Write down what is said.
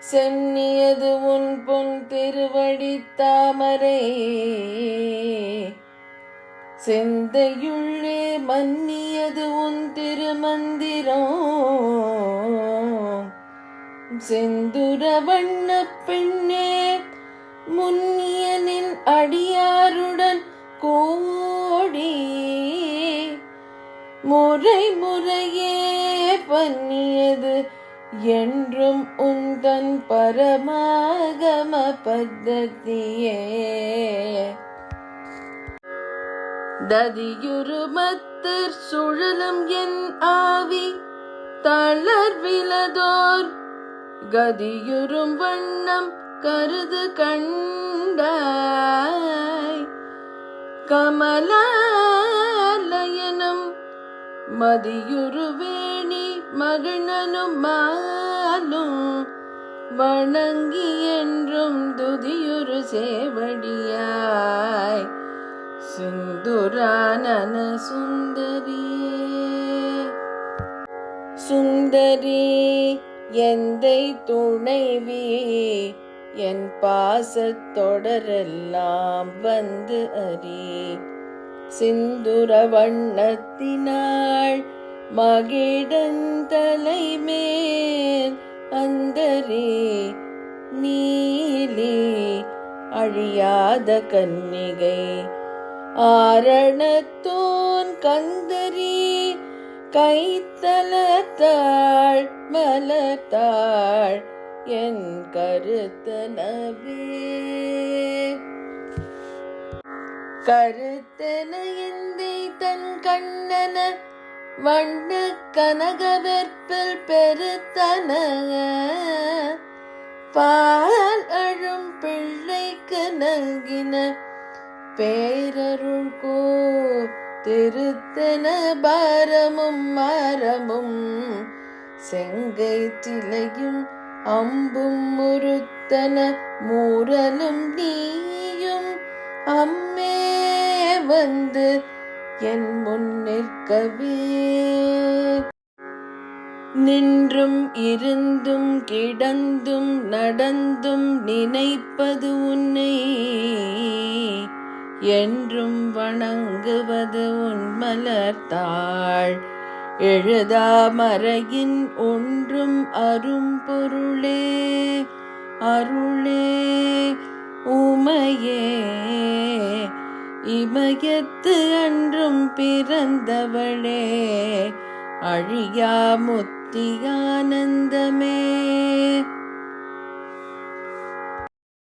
சென்னியது உன் பொன் திருவடி தாமரை செந்தையுள்ளே மன்னியது உன் திருமந்திரம் செந்துர வண்ண பெண்ணே முன்னியனின் அடியாருடன் கோடி முறை முறையே பண்ணியது என்றும் உந்தன் பரமாகம பத்ததியே ததியுருமத்தர் சுழலும் என் ஆவி தளர்விலதோர் கதியுறும் வண்ணம் கருது கண்டாய் கமலாலயனும் மதியுருவேணி மகிழ்னனும் மாலும் வணங்கி என்றும் துதியுரு சேவடியாய் சிந்துரானன சுந்தரியே சுந்தரி எந்தை துணைவி என் பாசத்தொடரெல்லாம் வந்து அறி சிந்துர வண்ணத்தினாள் மகிழந்தலை மேல் அந்தரே நீலி அழியாத கன்னிகை ஆரணத்தோன் கந்தரி கைத்தலத்தாள் மலத்தாள் என் கருத்தனவே கருத்தன எந்தை தன் கண்ணன வண்ண கனகவெற்பில் பெருத்தன பால் அழும் பிள்ளைக்கு நல்கின பேரருள் கோ திருத்தன பாரமும் மரமும் செங்கை திலையும் அம்பும் முறுத்தன மூரலும் நீயும் அம்மே வந்து என் முன் நிற்கவே நின்றும் இருந்தும் கிடந்தும் நடந்தும் நினைப்பது உன்னை என்றும் வணங்குவது உன் மலர்த்தாள் எழுதாமறையின் ஒன்றும் அரும்பொருளே அருளே உமையே இமயத்து அன்றும் பிறந்தவளே அழியா முத்தியானந்தமே